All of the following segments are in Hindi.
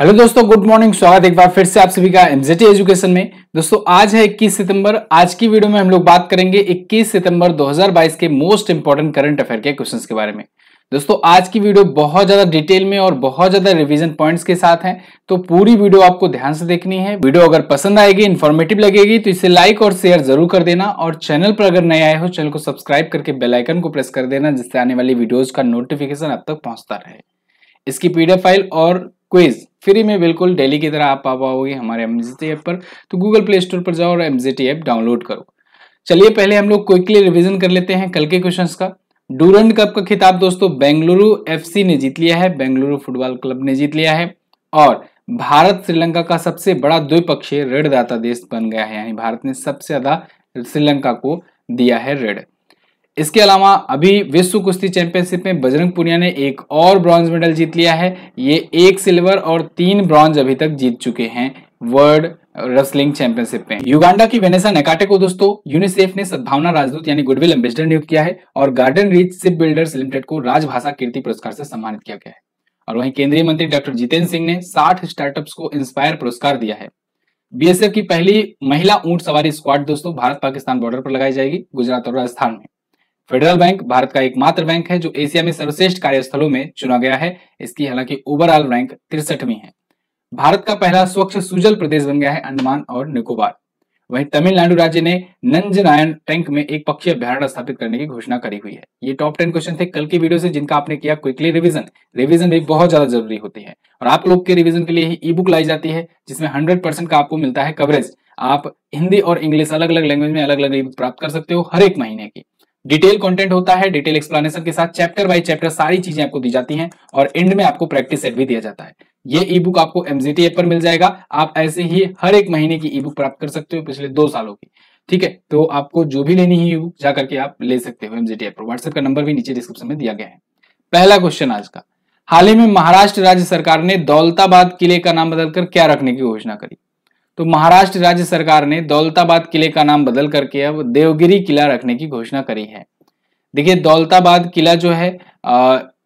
हेलो दोस्तों, गुड मॉर्निंग। स्वागत एक बार फिर से आप सभी का एमजेटी एजुकेशन में। दोस्तों आज है 21 सितंबर। आज की वीडियो में हम लोग बात करेंगे 21 सितंबर 2022 के मोस्ट इंपॉर्टेंट करंट अफेयर के क्वेश्चंस के बारे में। दोस्तों आज की वीडियो बहुत ज्यादा डिटेल में और बहुत ज्यादा रिवीजन पॉइंट्स के साथ है, तो पूरी वीडियो आपको ध्यान से देखनी है। वीडियो अगर पसंद आएगी, इन्फॉर्मेटिव लगेगी तो इसे लाइक और शेयर जरूर कर देना, और चैनल पर अगर नए आए हो चैनल को सब्सक्राइब करके बेल आइकन को प्रेस कर देना, जिससे आने वाली वीडियोज का नोटिफिकेशन आप तक पहुंचता रहे। इसकी पीडीएफ फाइल और क्विज फ्री में बिल्कुल डेली की तरह आप पा पाओगे हमारे एमजेटी ऐप पर। तो गूगल प्ले स्टोर पर जाओ और एमजेटी ऐप डाउनलोड करो। चलिए पहले हम लोग क्विकली रिवीजन कर लेते हैं कल के क्वेश्चंस का। डूरंड कप का खिताब दोस्तों बेंगलुरु एफसी ने जीत लिया है, बेंगलुरु फुटबॉल क्लब ने जीत लिया है। और भारत श्रीलंका का सबसे बड़ा द्विपक्षीय ऋणदाता देश बन गया है, यानी भारत ने सबसे ज्यादा श्रीलंका को दिया है ऋण। इसके अलावा अभी विश्व कुश्ती चैंपियनशिप में बजरंग पुनिया ने एक और ब्रॉन्ज मेडल जीत लिया है। ये 1 सिल्वर और 3 ब्रॉन्ज अभी तक जीत चुके हैं वर्ल्ड रेसलिंग चैंपियनशिप में। युगांडा की वेनेसा नेकाटे को दोस्तों यूनिसेफ ने सद्भावना राजदूत यानी गुडविल एम्बेसडर नियुक्त किया है, और garden reach ship builders limited को राजभाषा कीर्ति पुरस्कार से सम्मानित किया गया है। और वहीं केंद्रीय मंत्री डॉक्टर जितेंद्र सिंह ने 60 स्टार्टअप्स को इंस्पायर पुरस्कार दिया है। बीएसएफ की पहली महिला ऊंट सवारी स्क्वाड दोस्तों भारत पाकिस्तान बॉर्डर पर लगाई जाएगी, गुजरात और राजस्थान में। फेडरल बैंक भारत का एकमात्र बैंक है जो एशिया में सर्वश्रेष्ठ कार्यस्थलों में चुना गया है। इसकी हालांकि ओवरऑल रैंक 63वीं है। भारत का पहला स्वच्छ सुजल प्रदेश बन गया है अंडमान और निकोबार। वहीं तमिलनाडु राज्य ने नंजनायन टैंक में एक पक्षी अभ्यारण्य स्थापित करने की घोषणा करी हुई है। ये टॉप 10 क्वेश्चन थे कल की वीडियो से, जिनका आपने किया क्विकली रिवीजन भी बहुत ज्यादा जरूरी होती है, और आप लोग के रिवीजन के लिए ही ई बुक लाई जाती है, जिसमें 100% का आपको मिलता है कवरेज। आप हिंदी और इंग्लिश अलग अलग लैंग्वेज में अलग अलग ई बुक प्राप्त कर सकते हो हर एक महीने की। डिटेल कंटेंट होता है, डिटेल एक्सप्लेनेशन के साथ चैप्टर बाय चैप्टर सारी चीजें आपको दी जाती हैं, और एंड में आपको प्रैक्टिस सेट भी दिया जाता है। ये ई बुक आपको एमजेटी ऐप पर मिल जाएगा। आप ऐसे ही हर एक महीने की ई बुक प्राप्त कर सकते हो पिछले 2 सालों की। ठीक है, तो आपको जो भी लेनी है ई बुक जाकर के आप ले सकते हो एमजेटी ऐप पर। व्हाट्सएप का नंबर भी नीचे डिस्क्रिप्शन में दिया गया है। पहला क्वेश्चन आज का, हाल ही में महाराष्ट्र राज्य सरकार ने दौलताबाद किले का नाम बदलकर क्या रखने की घोषणा करी? तो महाराष्ट्र राज्य सरकार ने दौलताबाद किले का नाम बदल करके अब देवगिरी किला रखने की घोषणा करी है। देखिए दौलताबाद किला जो है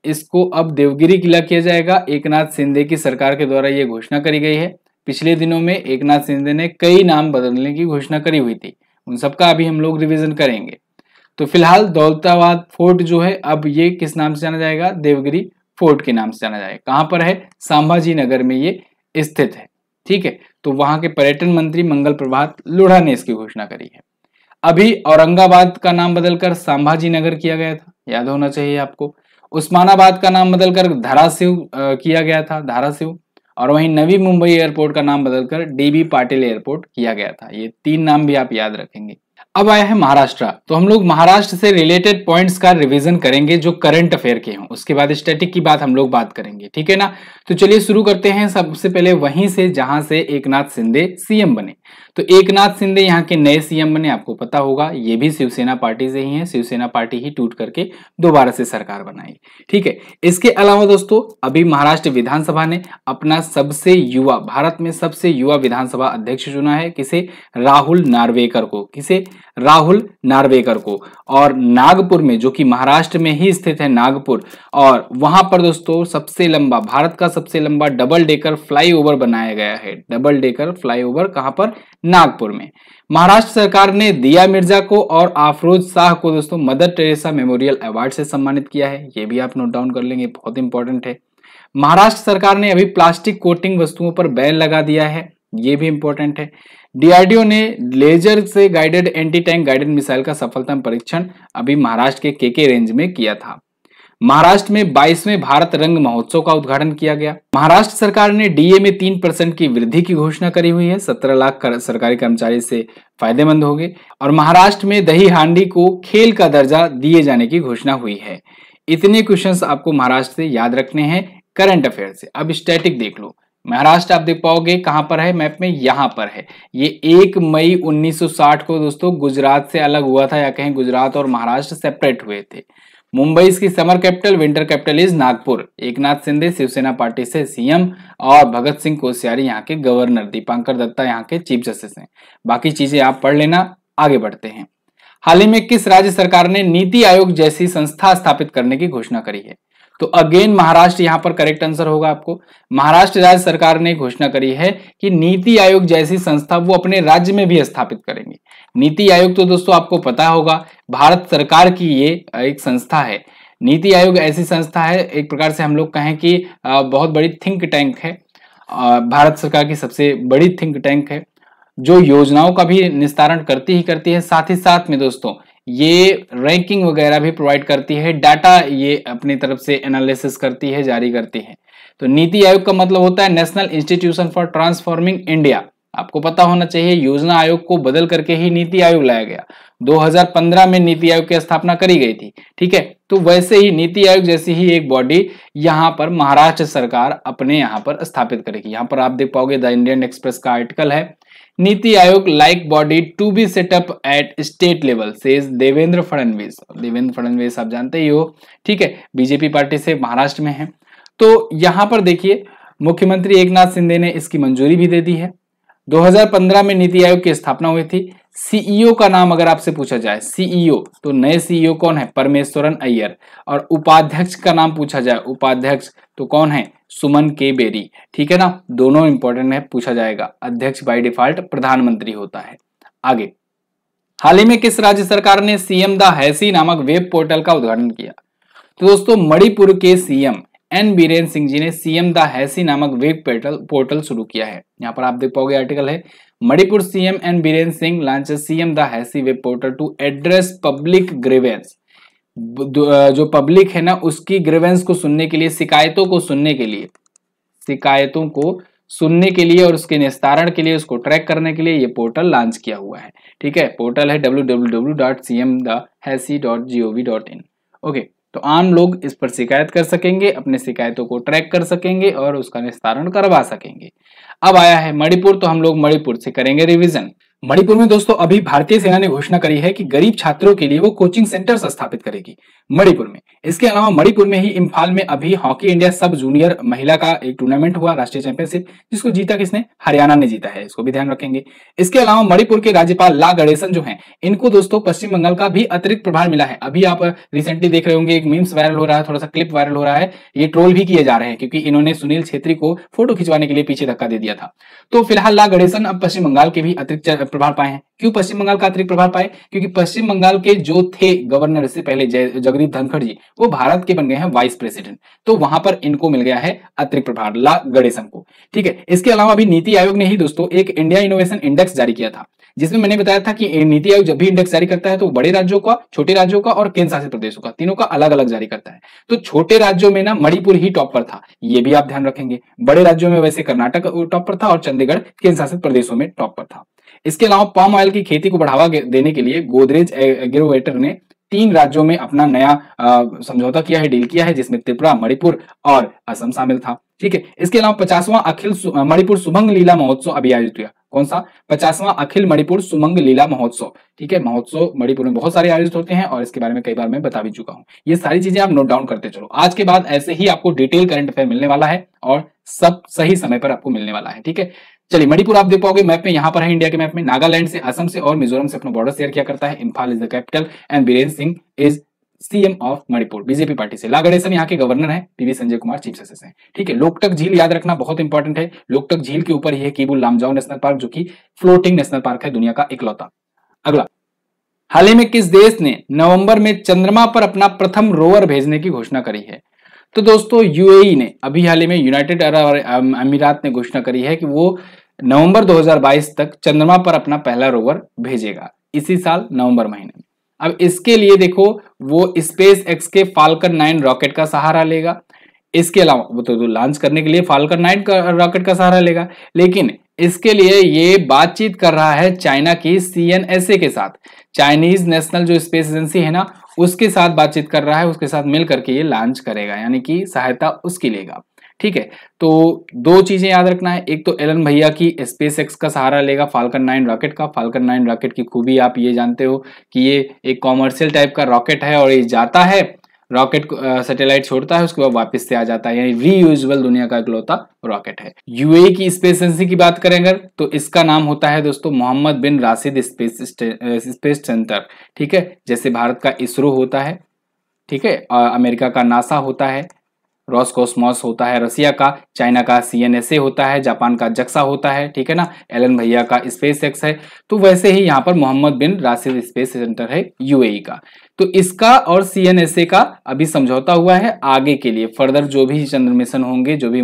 इसको अब देवगिरी किला किया जाएगा। एकनाथ शिंदे की सरकार के द्वारा यह घोषणा करी गई है। पिछले दिनों में एकनाथ शिंदे ने कई नाम बदलने की घोषणा करी हुई थी, उन सबका अभी हम लोग रिवीजन करेंगे। तो फिलहाल दौलताबाद फोर्ट जो है अब ये किस नाम से जाना जाएगा? देवगिरी फोर्ट के नाम से जाना जाएगा। कहां पर है? संभाजी नगर में ये स्थित है। ठीक है, तो वहां के पर्यटन मंत्री मंगल प्रभात लोढ़ा ने इसकी घोषणा करी है। अभी औरंगाबाद का नाम बदलकर संभाजी नगर किया गया था, याद होना चाहिए आपको। उस्मानाबाद का नाम बदलकर धाराशिव किया गया था, धाराशिव। और वहीं नवी मुंबई एयरपोर्ट का नाम बदलकर डीबी पाटिल एयरपोर्ट किया गया था। ये 3 नाम भी आप याद रखेंगे। अब आया है महाराष्ट्र, तो हम लोग महाराष्ट्र से रिलेटेड पॉइंट्स का रिवीजन करेंगे जो करंट अफेयर के हों। उसके बाद स्टैटिक की हम लोग बात करेंगे, ठीक है ना। तो चलिए शुरू करते हैं सबसे पहले वहीं से जहां से एकनाथ शिंदे सीएम बने। तो एकनाथ शिंदे यहाँ के नए सीएम बने, आपको पता होगा ये भी शिवसेना पार्टी से ही है। शिवसेना पार्टी ही टूट करके दोबारा से सरकार बनाई। ठीक है, इसके अलावा दोस्तों अभी महाराष्ट्र विधानसभा ने अपना सबसे युवा, भारत में सबसे युवा विधानसभा अध्यक्ष चुना है। किसे? राहुल नार्वेकर को। किसे? राहुल नार्वेकर को। और नागपुर में, जो कि महाराष्ट्र में ही स्थित है नागपुर, और वहां पर दोस्तों सबसे लंबा, भारत का सबसे लंबा डबल डेकर फ्लाईओवर बनाया गया है। डबल डेकर फ्लाईओवर कहां पर? नागपुर में। महाराष्ट्र सरकार ने दिया मिर्जा को और अफरोज शाह को दोस्तों मदर टेरेसा मेमोरियल अवार्ड से सम्मानित किया है। ये भी आप नोट डाउन कर लेंगे, बहुत इंपॉर्टेंट है। महाराष्ट्र सरकार ने अभी प्लास्टिक कोटिंग वस्तुओं पर बैन लगा दिया है, ये भी इंपॉर्टेंट है। डीआरडीओ ने लेजर से guided anti tank guided missile का सफलतम परीक्षण अभी महाराष्ट्र के केके रेंज में किया था। महाराष्ट्र में 22वें भारत रंग महोत्सव का उद्घाटन किया गया। महाराष्ट्र सरकार ने डीए में 3% की वृद्धि की घोषणा करी हुई है। 17 लाख सरकारी कर्मचारी से फायदेमंद होंगे। और महाराष्ट्र में दही हांडी को खेल का दर्जा दिए जाने की घोषणा हुई है। इतने क्वेश्चंस आपको महाराष्ट्र से याद रखने हैं करंट अफेयर से। अब स्टैटिक देख लो। महाराष्ट्र आप देख पाओगे कहां पर है मैप में? यहां पर है। ये 1 मई 1960 को दोस्तों गुजरात से अलग हुआ था, या कहीं गुजरात और महाराष्ट्र सेपरेट हुए थे। मुंबई इसकी summer capital, winter capital is Nagpur. Eknath Shinde Shiv Sena party से सीएम, और भगत सिंह कोश्यारी यहाँ के गवर्नर, दीपांकर दत्ता यहाँ के चीफ जस्टिस हैं। बाकी चीजें आप पढ़ लेना। आगे बढ़ते हैं। हाल ही में किस राज्य सरकार ने नीति आयोग जैसी संस्था स्थापित करने की घोषणा करी है? तो अगेन महाराष्ट्र यहां पर करेक्ट आंसर होगा आपको। महाराष्ट्र राज्य सरकार ने घोषणा करी है कि नीति आयोग जैसी संस्था वो अपने राज्य में भी स्थापित करेंगे। नीति आयोग तो दोस्तों आपको पता होगा भारत सरकार की ये एक संस्था है। नीति आयोग ऐसी संस्था है, एक प्रकार से हम लोग कहें कि बहुत बड़ी थिंक टैंक है, भारत सरकार की सबसे बड़ी थिंक टैंक है, जो योजनाओं का भी निस्तारण करती है। साथ ही साथ में दोस्तों ये रैंकिंग वगैरह भी प्रोवाइड करती है, डाटा ये अपनी तरफ से एनालिसिस करती है, जारी करती है। तो नीति आयोग का मतलब होता है national institution for transforming India. आपको पता होना चाहिए योजना आयोग को बदल करके ही नीति आयोग लाया गया। 2015 में नीति आयोग की स्थापना करी गई थी, ठीक है। तो वैसे ही नीति आयोग जैसी ही एक बॉडी यहां पर महाराष्ट्र सरकार अपने यहां पर स्थापित करेगी। यहां पर आप देख पाओगे द इंडियन एक्सप्रेस का आर्टिकल है, NITI Aayog like body to be set up at state level says Devendra Fadnavis. Devendra Fadnavis आप जानते ही हो, ठीक है, बीजेपी पार्टी से महाराष्ट्र में है। तो यहां पर देखिए मुख्यमंत्री एकनाथ शिंदे ने इसकी मंजूरी भी दे दी है। 2015 में नीति आयोग की स्थापना हुई थी। सीईओ का नाम अगर आपसे पूछा जाए, सीईओ तो नए सीईओ कौन है, परमेश्वरन अय्यर। और उपाध्यक्ष का नाम पूछा जाए, उपाध्यक्ष तो कौन है, सुमन के बेरी, ठीक है ना, दोनों इंपॉर्टेंट है, पूछा जाएगा। अध्यक्ष बाय डिफॉल्ट प्रधानमंत्री होता है। आगे, हाल ही में किस राज्य सरकार ने सीएम द हैसी नामक वेब पोर्टल का उद्घाटन किया? तो दोस्तों मणिपुर के सीएम एन बीरेन सिंह जी ने सीएम द हैसी नामक वेब पोर्टल शुरू किया है। यहाँ पर आप देख पाओगे आर्टिकल है, Manipur CM N Biren Singh launches CM the हैसी web portal to address public grievance. जो पब्लिक है ना उसकी ग्रीवेंस को सुनने के लिए, शिकायतों को सुनने के लिए और उसके निस्तारण के लिए, उसको ट्रैक करने के लिए ये पोर्टल लॉन्च किया हुआ है, ठीक है। पोर्टल है www.cmthasi.gov.in। ओके, तो आम लोग इस पर शिकायत कर सकेंगे, अपने शिकायतों को ट्रैक कर सकेंगे और उसका निस्तारण करवा सकेंगे। अब आया है मणिपुर, तो हम लोग मणिपुर से करेंगे रिवीजन। मणिपुर में दोस्तों अभी भारतीय सेना ने घोषणा करी है कि गरीब छात्रों के लिए वो कोचिंग सेंटर स्थापित करेगी मणिपुर में। इसके अलावा मणिपुर में ही इम्फाल में अभी हॉकी इंडिया सब जूनियर महिला का एक टूर्नामेंट हुआ, राष्ट्रीय चैंपियनशिप, जिसको जीता किसने, हरियाणा ने जीता है, इसको भी ध्यान रखेंगे। इसके अलावा मणिपुर के राज्यपाल ला गणेशन जो हैं, इनको दोस्तों पश्चिम बंगाल का भी अतिरिक्त प्रभार मिला है। अभी आप रिसेंटली देख रहे होंगे एक मीम्स वायरल हो रहा है, थोड़ा सा क्लिप वायरल हो रहा है, ये ट्रोल भी किए जा रहे हैं क्योंकि इन्होंने सुनील छेत्री को फोटो खिंचवाने के लिए पीछे धक्का दे दिया था। तो फिलहाल ला गणेशन अब पश्चिम बंगाल के भी अतिरिक्त प्रभार पाए हैं। क्यों पश्चिम बंगाल का अतिरिक्त प्रभार पाए? क्योंकि पश्चिम बंगाल के जो थे गवर्नर इससे पहले जगदीप धनखड़ जी, वो भारत के बन गए हैं वाइस प्रेसिडेंट, तो वहां पर इनको मिल गया है अतिरिक्त प्रभार ला गणेशन को, ठीक है। इसके अलावा अभी नीति आयोग ने ही दोस्तों एक इंडिया इनोवेशन इंडेक्स जारी किया था, जिसमें मैंने बताया था कि नीति आयोग जब भी इंडेक्स जारी करता है तो बड़े राज्यों का, छोटे राज्यों का और केंद्र शासित प्रदेशों का, तीनों का अलग अलग जारी करता है। तो छोटे राज्यों में ना मणिपुर ही टॉप पर था, ये भी आप ध्यान रखेंगे। बड़े राज्यों में वैसे कर्नाटक टॉप पर था और चंडीगढ़ केंद्र शासित प्रदेशों में टॉप पर था। इसके अलावा पाम ऑयल की खेती को बढ़ावा देने के लिए गोदरेज एग्रोवेटर ने 3 राज्यों में अपना नया समझौता किया है, डील किया है, जिसमें त्रिपुरा, मणिपुर और असम शामिल था, ठीक है। इसके अलावा 50वां अखिल मणिपुर सुमंग लीला महोत्सव अभी आयोजित हुआ। कौन सा? 50वां अखिल मणिपुर सुमंग लीला महोत्सव, ठीक है। महोत्सव मणिपुर में बहुत सारे आयोजित होते हैं और इसके बारे में कई बार मैं बता भी चुका हूं। ये सारी चीजें आप नोट डाउन करते चलो। आज के बाद ऐसे ही आपको डिटेल करंट अफेयर मिलने वाला है और सब सही समय पर आपको मिलने वाला है, ठीक है। चलिए, मणिपुर आप देख पाओगे मैप में, यहां पर है इंडिया के मैप में, नागालैंड से, असम से और मिजोरम से अपना बॉर्डर शेयर किया करता है। Imphal is the capital and Biren Singh is CM of Manipur, BJP party से। ला गणेशन यहाँ के गवर्नर हैं, PV Sanjay Kumar chief justice हैं, ठीक है। लोकटक झील याद रखना बहुत इंपॉर्टेंट है। लोकटक झील के ऊपर ही है केबुल लामजाओ नेशनल पार्क, जो कि फ्लोटिंग नेशनल पार्क है, दुनिया का इकलौता। अगला, हाल ही में किस देश ने नवंबर में चंद्रमा पर अपना प्रथम रोवर भेजने की घोषणा करी है? तो दोस्तों यूएई ने अभी हाल ही में, यूनाइटेड अरब अमीरात ने घोषणा करी है कि वो नवंबर 2022 तक चंद्रमा पर अपना पहला रोवर भेजेगा, इसी साल नवंबर महीने में। अब इसके लिए देखो वो स्पेस एक्स के फाल्कन 9 रॉकेट का सहारा लेगा। इसके अलावा वो तो लॉन्च करने के लिए फाल्कन 9 का रॉकेट का सहारा लेगा, लेकिन इसके लिए ये बातचीत कर रहा है चाइना की CNSA के साथ, चाइनीज नेशनल जो स्पेस एजेंसी है ना, उसके साथ बातचीत कर रहा है, उसके साथ मिल करके ये लॉन्च करेगा, यानी कि सहायता उसकी लेगा, ठीक है। तो 2 चीजें याद रखना है, एक तो एलन भैया की स्पेस एक्स का सहारा लेगा फाल्कन 9 रॉकेट का। फाल्कन 9 रॉकेट की खूबी आप ये जानते हो कि ये एक कॉमर्शियल टाइप का रॉकेट है और ये जाता है, रॉकेट सैटेलाइट छोड़ता है, उसके बाद वापस से आ जाता है, यानी रीयूजेबल दुनिया का इकलौता रॉकेट है। यूएई की स्पेस एजेंसी की बात करें अगर, तो इसका नाम होता है दोस्तों मोहम्मद बिन राशिद स्पेस सेंटर, ठीक है। जैसे भारत का इसरो होता है, ठीक है, अमेरिका का नासा होता है, रॉसकॉस्मॉस होता है रसिया का, चाइना का CNSA होता है, जापान का जक्सा होता है, ठीक है ना, एलन भैया का SpaceX है। तो वैसे ही यहाँ पर मोहम्मद बिन राशिद स्पेस सेंटर है UAE का। तो इसका और CNSA का अभी समझौता हुआ है आगे के लिए, फर्दर जो भी चंद्र मिशन होंगे, जो भी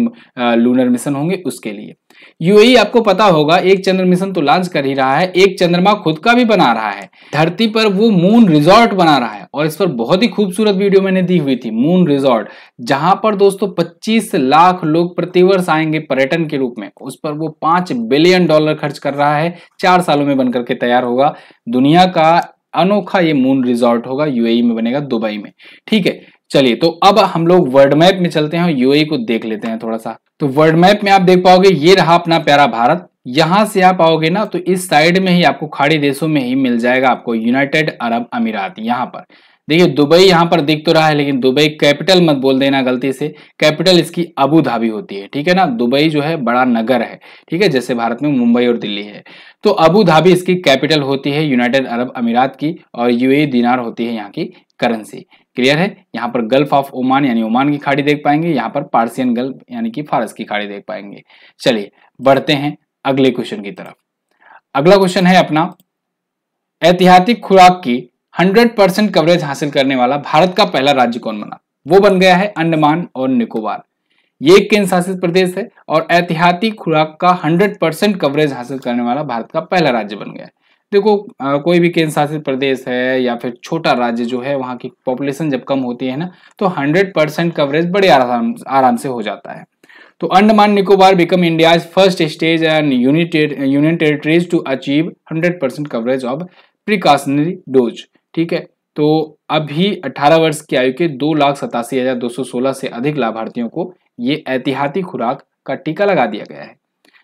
लूनर मिशन होंगे उसके लिए। UAE आपको पता होगा एक चंद्र मिशन तो लॉन्च कर ही रहा है, एक चंद्रमा खुद का भी बना रहा है, धरती पर वो मून रिजॉर्ट बना रहा है। और इस पर बहुत ही खूबसूरत वीडियो मैंने दी हुई थी, मून रिजॉर्ट, जहां पर दोस्तों 25 लाख लोग प्रतिवर्ष आएंगे पर्यटन के रूप में। उस पर वो $5 बिलियन खर्च कर रहा है, 4 सालों में बनकर के तैयार होगा। दुनिया का अनोखा ये मून रिजॉर्ट होगा, UAE में बनेगा, दुबई में, ठीक है। चलिए, तो अब हम लोग वर्ल्ड मैप में चलते हैं और UAE को देख लेते हैं थोड़ा सा। तो वर्ल्ड मैप में आप देख पाओगे ये रहा अपना प्यारा भारत। यहां से आप आओगे ना तो इस साइड में ही आपको खाड़ी देशों में ही मिल जाएगा आपको यूनाइटेड अरब अमीरात। यहाँ पर देखिए दुबई यहाँ पर दिख तो रहा है, लेकिन दुबई कैपिटल मत बोल देना गलती से, कैपिटल इसकी अबू धाबी होती है, ठीक है ना। दुबई जो है बड़ा नगर है, ठीक है, जैसे भारत में मुंबई और दिल्ली है। तो अबू धाबी इसकी कैपिटल होती है यूनाइटेड अरब अमीरात की, और UAE दिनार होती है यहाँ की करेंसी। क्लियर है। यहाँ पर गल्फ ऑफ ओमान यानी ओमान की खाड़ी देख पाएंगे, यहाँ पर पार्सियन गल्फ यानी कि फारस की खाड़ी देख पाएंगे। चलिए बढ़ते हैं अगले क्वेश्चन की तरफ। अगला क्वेश्चन है अपना, ऐतिहासिक खुराक की 100% कवरेज हासिल करने वाला भारत का पहला राज्य कौन बना? वो बन गया है अंडमान और निकोबार। ये एक केंद्र शासित प्रदेश है और ऐतिहासिक खुराक का 100% कवरेज हासिल करने वाला भारत का पहला राज्य बन गया है। देखो कोई भी केंद्र शासित प्रदेश है या फिर छोटा राज्य जो है, वहां की पॉपुलेशन जब कम होती है ना, तो 100% कवरेज बड़े आराम से हो जाता है। तो Andaman Nicobar become India's first stage and union territories to achieve 100% coverage of precautionary dose, ठीक है। तो अभी 18 वर्ष की आयु के 2,87,216 से अधिक लाभार्थियों को ये ऐतिहासिक खुराक का टीका लगा दिया गया है।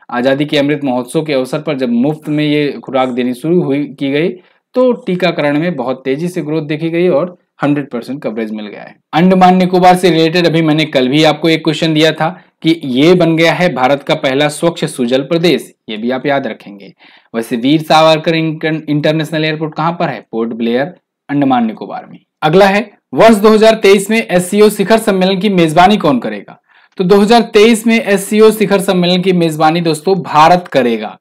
आजादी के अमृत महोत्सव के अवसर पर जब मुफ्त में ये खुराक देनी शुरू की गई तो टीकाकरण में बहुत तेजी से ग्रोथ देखी गई और 100% कवरेज मिल गया है। अंडमान निकोबार से रिलेटेड अभी मैंने कल भी आपको एक क्वेश्चन दिया था कि ये बन गया है भारत का पहला स्वच्छ सुजल प्रदेश, ये भी आप याद रखेंगे। वैसे वीर सावरकर इंटरनेशनल एयरपोर्ट कहां पर है? पोर्ट ब्लेयर, अंडमान निकोबार में। अगला है, वर्ष 2023 में SCO शिखर सम्मेलन की मेजबानी कौन करेगा? तो 2023 में SCO शिखर सम्मेलन की मेजबानी दोस्तों भारत करेगा।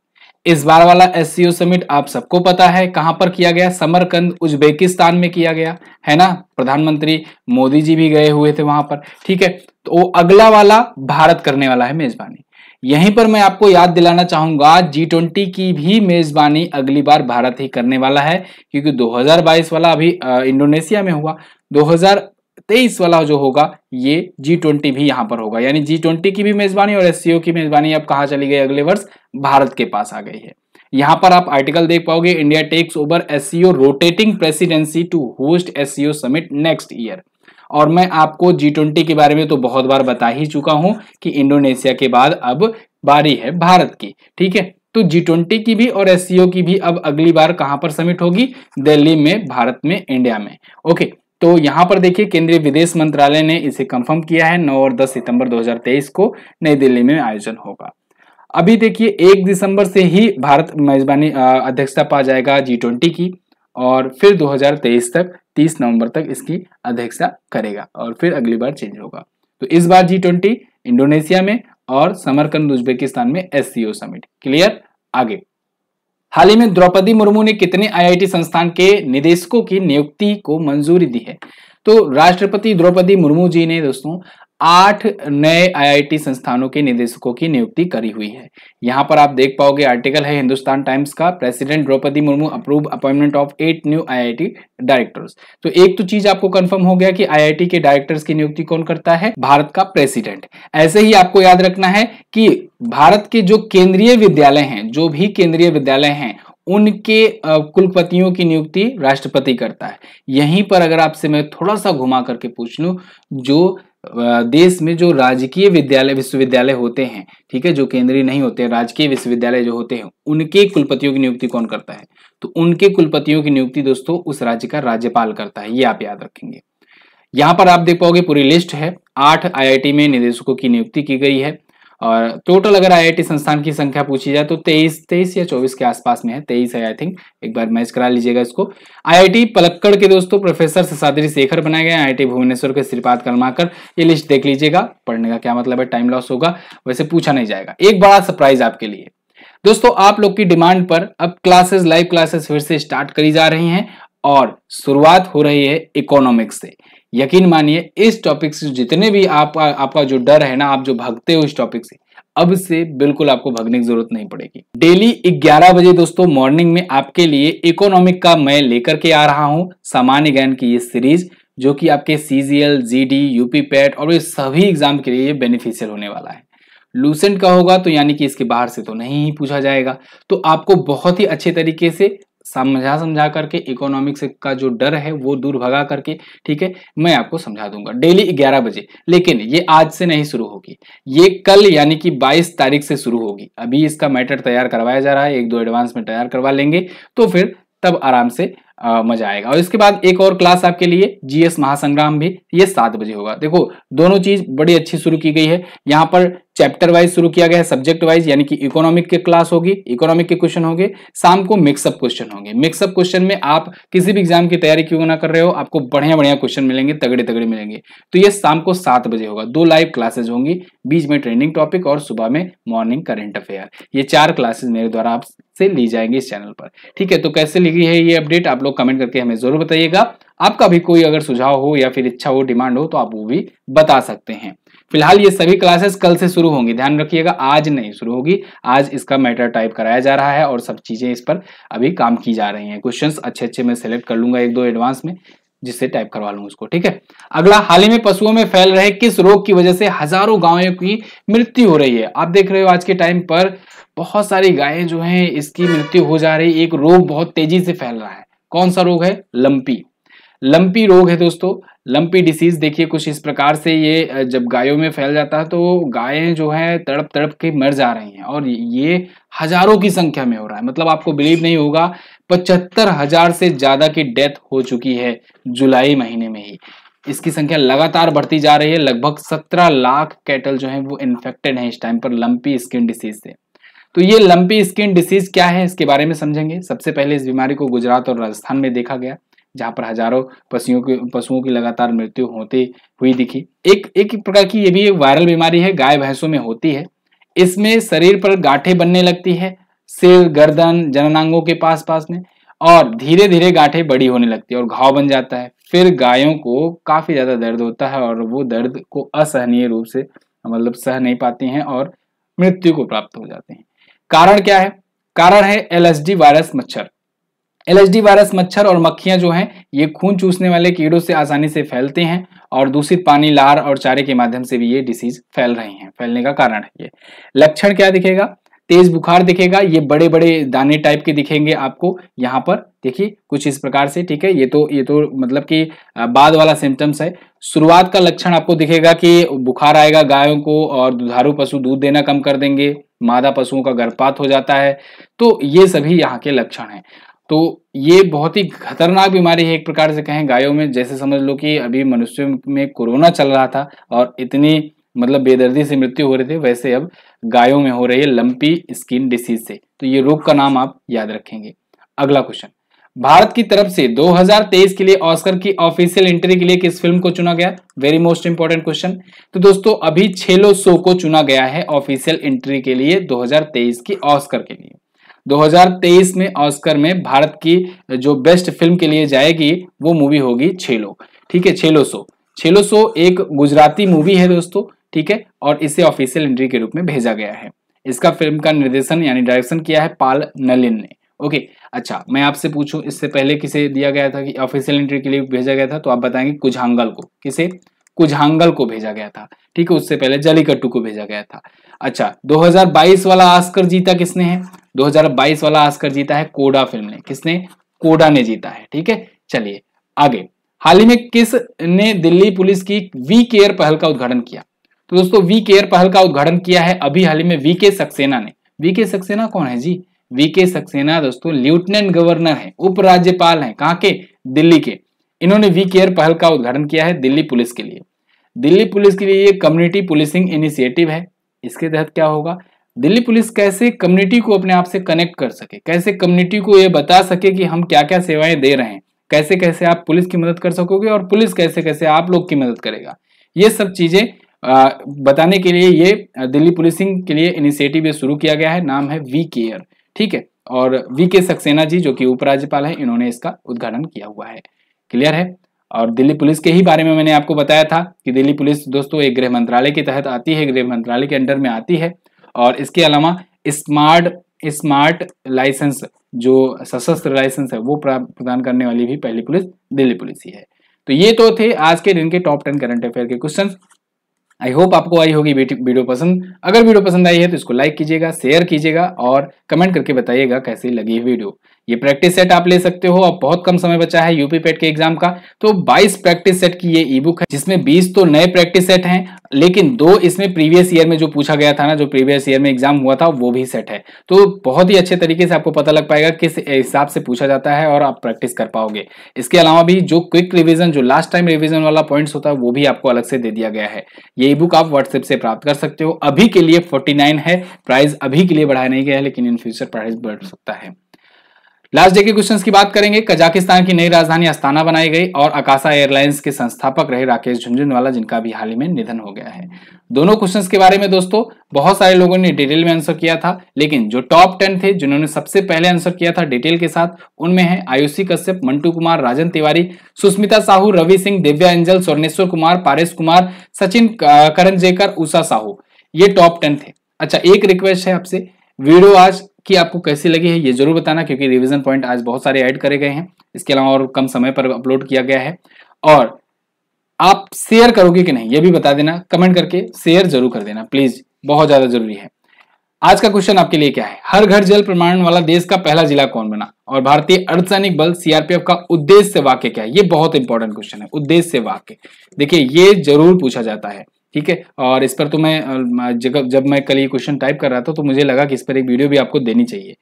इस बार वाला SCO समिट आप सबको पता है कहां पर किया गया? समरकंद उज्बेकिस्तान में किया गया है ना। प्रधानमंत्री मोदी जी भी गए हुए थे वहां पर, ठीक है। तो अगला वाला भारत करने वाला है मेजबानी। यहीं पर मैं आपको याद दिलाना चाहूंगा G20 की भी मेजबानी अगली बार भारत ही करने वाला है, क्योंकि 2022 वाला अभी इंडोनेशिया में हुआ, 2023 वाला जो होगा ये G20 भी यहां पर होगा। यानी G20 की भी मेजबानी और SCO की मेजबानी अब कहां चली गई? अगले वर्ष भारत के पास आ गई है। यहां पर आप आर्टिकल देख पाओगे, India takes over SCO rotating presidency to host SCO summit next year. और मैं आपको G20 के बारे में तो बहुत बार बता ही चुका हूं कि इंडोनेशिया के बाद अब बारी है भारत की, ठीक है। तो G20 की भी और SCO की भी अब अगली बार कहां पर समिट होगी? दिल्ली में, भारत में, इंडिया में। ओके, तो यहां पर देखिए केंद्रीय विदेश मंत्रालय ने इसे कंफर्म किया है, 9 और 10 सितंबर 2023 को नई दिल्ली में आयोजन होगा। अभी देखिए 1 दिसंबर से ही भारत मेजबानी अध्यक्षता पा जाएगा G20 की, और फिर 2023 तक 30 नवंबर तक इसकी अध्यक्षता करेगा और फिर अगली बार चेंज होगा। तो इस बार G20 इंडोनेशिया में और समरकंद उज्बेकिस्तान में SCO समिट। क्लियर। आगे, हाल ही में द्रौपदी मुर्मू ने कितने IIT संस्थान के निदेशकों की नियुक्ति को मंजूरी दी है? तो राष्ट्रपति द्रौपदी मुर्मू जी ने दोस्तों 8 नए IIT संस्थानों के निदेशकों की नियुक्ति करी हुई है। यहां पर आप देख पाओगे, आर्टिकल है हिंदुस्तान टाइम्स का, president Droupadi Murmu approve appointment of 8 new IIT directors. तो एक तो चीज आपको कंफर्म हो गया कि IIT के डायरेक्टर्स की नियुक्ति कौन करता है? भारत का प्रेसिडेंट। ऐसे ही आपको याद रखना है कि भारत के जो केंद्रीय विद्यालय हैं, जो भी केंद्रीय विद्यालय हैं, उनके कुलपतियों की नियुक्ति राष्ट्रपति करता है। यहीं पर अगर आपसे मैं थोड़ा सा घुमा करके पूछ लूं, जो देश में जो राजकीय विद्यालय विश्वविद्यालय होते हैं, ठीक है, जो केंद्रीय नहीं होते, राजकीय विश्वविद्यालय जो होते हैं, उनके कुलपतियों की नियुक्ति कौन करता है? तो उनके कुलपतियों की नियुक्ति दोस्तों उस राज्य का राज्यपाल करता है, ये आप याद रखेंगे। यहां पर आप देख पाओगे पूरी लिस्ट है, 8 IIT में निदेशकों की नियुक्ति की गई है और टोटल अगर आईआईटी संस्थान की संख्या पूछी जाए तो 23 या 24 के आसपास में है, 23 है आई थिंक, एक बार मैच करा लीजिएगा इसको। आईआईटी पलक्कड़ के दोस्तों प्रोफेसर शेषाद्री शेखर बनाए गए, आईआईटी भुवनेश्वर के श्रीपाद कर्माकर, ये लिस्ट देख लीजिएगा, पढ़ने का क्या मतलब है, टाइम लॉस होगा, वैसे पूछा नहीं जाएगा। एक बड़ा सरप्राइज आपके लिए दोस्तों, आप लोग की डिमांड पर अब क्लासेस, लाइव क्लासेस फिर से स्टार्ट करी जा रही हैं और शुरुआत हो रही है इकोनॉमिक्स से। यकीन मानिए इस टॉपिक से जितने भी आपका जो डर है ना, आप जो भागते हो इस टॉपिक से, अब से बिल्कुल आपको भागने की जरूरत नहीं पड़ेगी। डेली 11 बजे दोस्तों मॉर्निंग में आपके लिए इकोनॉमिक का मैं लेकर के आ रहा हूं सामान्य ज्ञान की ये सीरीज, जो कि आपके सीजीएल, जीडी, यूपी पैट और ये सभी एग्जाम के लिए बेनिफिशियल होने वाला है। लूसेंट का होगा तो यानी कि इसके बाहर से तो नहीं ही पूछा जाएगा, तो आपको बहुत ही अच्छे तरीके से समझा करके इकोनॉमिक्स का जो डर है वो दूर भगा करके, ठीक है, मैं आपको समझा दूंगा डेली 11 बजे। लेकिन ये आज से नहीं शुरू होगी, ये कल यानी कि 22 तारीख से शुरू होगी। अभी इसका मैटर तैयार करवाया जा रहा है, 1-2 एडवांस में तैयार करवा लेंगे तो फिर तब आराम से मजा आएगा। और इसके बाद एक और क्लास आपके लिए जीएस महासंग्राम भी, ये 7 बजे होगा। देखो दोनों चीज बड़ी अच्छी शुरू की गई है, यहाँ पर चैप्टर वाइज शुरू किया गया है, सब्जेक्ट वाइज, यानी कि इकोनॉमिक के क्लास होगी, इकोनॉमिक के क्वेश्चन होंगे, शाम को मिक्सअप क्वेश्चन होंगे। मिक्सअप क्वेश्चन में आप किसी भी एग्जाम की तैयारी क्यों ना कर रहे हो, आपको बढ़िया बढ़िया क्वेश्चन मिलेंगे, तगड़े तगड़े मिलेंगे। तो ये शाम को 7 बजे होगा, 2 लाइव क्लासेज होंगी, बीच में ट्रेंडिंग टॉपिक और सुबह में मॉर्निंग करंट अफेयर। ये 4 क्लासेज मेरे द्वारा आपसे ली जाएंगी इस चैनल पर, ठीक है। तो कैसे लिखी है ये अपडेट आप लोग कमेंट करके हमें जरूर बताइएगा। आपका भी कोई अगर सुझाव हो या फिर इच्छा हो, डिमांड हो, तो आप वो भी बता सकते हैं। फिलहाल ये सभी क्लासेस कल से शुरू होंगी, ध्यान रखिएगा, आज नहीं शुरू होगी। आज इसका मैटर टाइप कराया जा रहा है और सब चीजें इस पर अभी काम की जा रही हैं। क्वेश्चंस अच्छे अच्छे मैं सेलेक्ट कर लूंगा 1-2 एडवांस में, जिससे टाइप करवा लूंगा उसको, ठीक है। अगला, हाल ही में पशुओं में फैल रहे किस रोग की वजह से हजारों गायों की मृत्यु हो रही है। आप देख रहे हो आज के टाइम पर बहुत सारी गायें जो हैं इसकी मृत्यु हो जा रही है। एक रोग बहुत तेजी से फैल रहा है, कौन सा रोग है? लंपी रोग है दोस्तों। लंपी डिसीज देखिए कुछ इस प्रकार से, ये जब गायों में फैल जाता है तो गायें जो है तड़प तड़प के मर जा रही हैं और ये हजारों की संख्या में हो रहा है। मतलब आपको बिलीव नहीं होगा, 75,000 से ज्यादा की डेथ हो चुकी है जुलाई महीने में ही। इसकी संख्या लगातार बढ़ती जा रही है। लगभग 17 लाख कैटल जो है वो इन्फेक्टेड है इस टाइम पर लंपी स्किन डिसीज से। तो ये लंपी स्किन डिसीज क्या है, इसके बारे में समझेंगे। सबसे पहले इस बीमारी को गुजरात और राजस्थान में देखा गया, जहां पर हजारों पशुओं की लगातार मृत्यु होती हुई दिखी। एक प्रकार की ये भी एक वायरल बीमारी है, गाय भैंसों में होती है। इसमें शरीर पर गांठें बनने लगती है, सिर, गर्दन, जननांगों के पास में, और धीरे धीरे गांठें बड़ी होने लगती है और घाव बन जाता है। फिर गायों को काफी ज्यादा दर्द होता है और वो दर्द को असहनीय रूप से मतलब सह नहीं पाती हैं और मृत्यु को प्राप्त हो जाते हैं। कारण क्या है? कारण है एलएसडी वायरस मच्छर। एलएसडी वायरस मच्छर और मक्खियां जो हैं ये खून चूसने वाले कीड़ों से आसानी से फैलते हैं और दूषित पानी, लार और चारे के माध्यम से भी ये डिसीज फैल रही हैं। फैलने का कारण है ये। लक्षण क्या दिखेगा? तेज बुखार दिखेगा, ये बड़े बड़े दाने टाइप के दिखेंगे आपको यहाँ पर, देखिए कुछ इस प्रकार से, ठीक है। ये तो मतलब कि बाद वाला सिम्टम्स है। शुरुआत का लक्षण आपको दिखेगा कि बुखार आएगा गायों को और दुधारू पशु दूध देना कम कर देंगे, मादा पशुओं का गर्भपात हो जाता है। तो ये सभी यहाँ के लक्षण हैं। तो ये बहुत ही खतरनाक बीमारी है एक प्रकार से कहें गायों में। जैसे समझ लो कि अभी मनुष्यों में कोरोना चल रहा था और इतनी मतलब बेदर्दी से मृत्यु हो रही थी, वैसे अब गायों में हो रही है लंपी स्किन डिसीज से। तो ये रोग का नाम आप याद रखेंगे। अगला क्वेश्चन, भारत की तरफ से 2023 के लिए ऑस्कर की ऑफिशियल एंट्री के लिए किस फिल्म को चुना गया? Very most important question. तो दोस्तों अभी छेलो शो को चुना गया है ऑफिशियल एंट्री के लिए 2023 की ऑस्कर के लिए। 2023 में ऑस्कर में भारत की जो बेस्ट फिल्म के लिए जाएगी वो मूवी होगी छेलो, ठीक है। छेलो शो एक गुजराती मूवी है दोस्तों, ठीक है, और इसे ऑफिशियल एंट्री के रूप में भेजा गया है। इसका फिल्म का निर्देशन यानी डायरेक्शन किया है पाल नलिन ने। ओके, अच्छा मैं आपसे पूछूं इससे पहले किसे दिया गया था कि ऑफिशियल एंट्री के लिए भेजा गया था, तो आप बताएंगे कुझांगल को। किसे? कुझांगल को भेजा गया था, ठीक है। उससे पहले जलीकट्टू को भेजा गया था। अच्छा, 2022 वाला ऑस्कर जीता किसने है? 2022 वाला ऑस्कर जीता है कोडा फिल्म ने। किसने? कोडा ने जीता है, ठीक है। चलिए आगे, हाल ही में किस ने दिल्ली पुलिस की वी केयर पहल का उद्घाटन किया? तो दोस्तों वी केयर पहल का उद्घाटन किया है अभी हाल ही में वीके सक्सेना ने। वीके सक्सेना कौन है जी? वीके सक्सेना दोस्तों लेफ्टिनेंट गवर्नर है, उपराज्यपाल हैं, कहां के? दिल्ली के। इन्होंने वी केयर पहल का उद्घाटन किया है दिल्ली पुलिस के लिए। दिल्ली पुलिस के लिए ये कम्युनिटी पुलिसिंग इनिशिएटिव है। इसके तहत क्या होगा, दिल्ली पुलिस कैसे कम्युनिटी को अपने आप से कनेक्ट कर सके, कैसे कम्युनिटी को ये बता सके कि हम क्या क्या सेवाएं दे रहे हैं, कैसे कैसे आप पुलिस की मदद कर सकोगे और पुलिस कैसे कैसे आप लोग की मदद करेगा, ये सब चीजें बताने के लिए ये दिल्ली पुलिसिंग के लिए इनिशिएटिव शुरू किया गया है। नाम है वी केयर, ठीक है। और वी के सक्सेना जी जो कि उपराज्यपाल है, इन्होंने इसका उद्घाटन किया हुआ है। क्लियर है। और दिल्ली पुलिस के ही बारे में मैंने आपको बताया था कि दिल्ली पुलिस दोस्तों एक गृह मंत्रालय के तहत आती है, गृह मंत्रालय के अंडर में आती है। और इसके अलावा स्मार्ट लाइसेंस, जो सशस्त्र लाइसेंस है, वो प्रदान करने वाली भी पहली पुलिस दिल्ली पुलिस ही है। तो ये तो थे आज के दिन के टॉप 10 करंट अफेयर के क्वेश्चन। आई होप आपको आई होगी वीडियो पसंद। अगर वीडियो पसंद आई है तो इसको लाइक कीजिएगा, शेयर कीजिएगा और कमेंट करके बताइएगा कैसी लगी वीडियो। ये प्रैक्टिस सेट आप ले सकते हो। अब बहुत कम समय बचा है यूपी पेट के एग्जाम का, तो 22 प्रैक्टिस सेट की ये ई बुक है, जिसमें 20 तो नए प्रैक्टिस सेट हैं, लेकिन 2 इसमें प्रीवियस ईयर में जो पूछा गया था ना, जो प्रीवियस ईयर में एग्जाम हुआ था, वो भी सेट है। तो बहुत ही अच्छे तरीके से आपको पता लग पाएगा किस हिसाब से पूछा जाता है और आप प्रैक्टिस कर पाओगे। इसके अलावा भी जो क्विक रिविजन, जो लास्ट टाइम रिविजन वाला पॉइंट्स होता है, वो भी आपको अलग से दे दिया गया है। ये ई बुक आप व्हाट्सएप से प्राप्त कर सकते हो। अभी के लिए 49 है प्राइस, अभी के लिए बढ़ाया नहीं गया है, लेकिन इन फ्यूचर प्राइस बढ़ सकता है। लास्ट डे के क्वेश्चंस की बात करेंगे। कजाकिस्तान की नई राजधानी अस्ताना बनाई गई और आकाशा एयरलाइंस के संस्थापक रहे राकेश झुनझुनवाला, जिनका भी हाल ही में निधन हो गया है। दोनों क्वेश्चंस के बारे में दोस्तों बहुत सारे लोगों ने डिटेल में आंसर किया था, लेकिन जो टॉप 10 थे जिन्होंने सबसे पहले आंसर किया था डिटेल के साथ, उनमें है आयुषी कश्यप, मंटू कुमार, राजन तिवारी, सुस्मिता साहू, रवि सिंह, दिव्या एंजल, स्वर्णेश्वर कुमार, पारेश कुमार, सचिन करंजेकर, उषा साहू, ये टॉप 10 थे। अच्छा, एक रिक्वेस्ट है आपसे, वीडियो आज की आपको कैसी लगी है ये जरूर बताना, क्योंकि रिवीजन पॉइंट आज बहुत सारे ऐड करे गए हैं। इसके अलावा और कम समय पर अपलोड किया गया है। और आप शेयर करोगे कि नहीं ये भी बता देना, कमेंट करके शेयर जरूर कर देना प्लीज, बहुत ज्यादा जरूरी है। आज का क्वेश्चन आपके लिए क्या है, हर घर जल प्रमाणन वाला देश का पहला जिला कौन बना? और भारतीय अर्धसैनिक बल सीआरपीएफ का उद्देश्य वाक्य क्या है? ये बहुत इंपॉर्टेंट क्वेश्चन है, उद्देश्य वाक्य। देखिए ये जरूर पूछा जाता है, ठीक है। और इस पर तो मैं जब मैं कल ये क्वेश्चन टाइप कर रहा था तो मुझे लगा कि इस पर एक वीडियो भी आपको देनी चाहिए।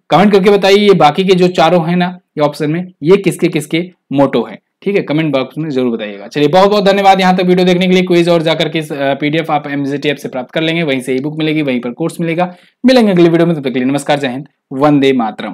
कमेंट करके बताइए ये बाकी के जो चारों हैं ना ये ऑप्शन में, ये किसके किसके मोटो है, ठीक है। कमेंट बॉक्स में जरूर बताइएगा। चलिए बहुत बहुत धन्यवाद यहाँ तक वीडियो देखने के लिए। क्विज और जाकर के पीडीएफ आप एमजेटी ऐप से प्राप्त कर लेंगे, वहीं से ई बुक मिलेगी, वहीं पर कोर्स मिलेगा। मिलेंगे अगली वीडियो में, तब तक के लिए नमस्कार, जय हिंद, वंदे मातरम।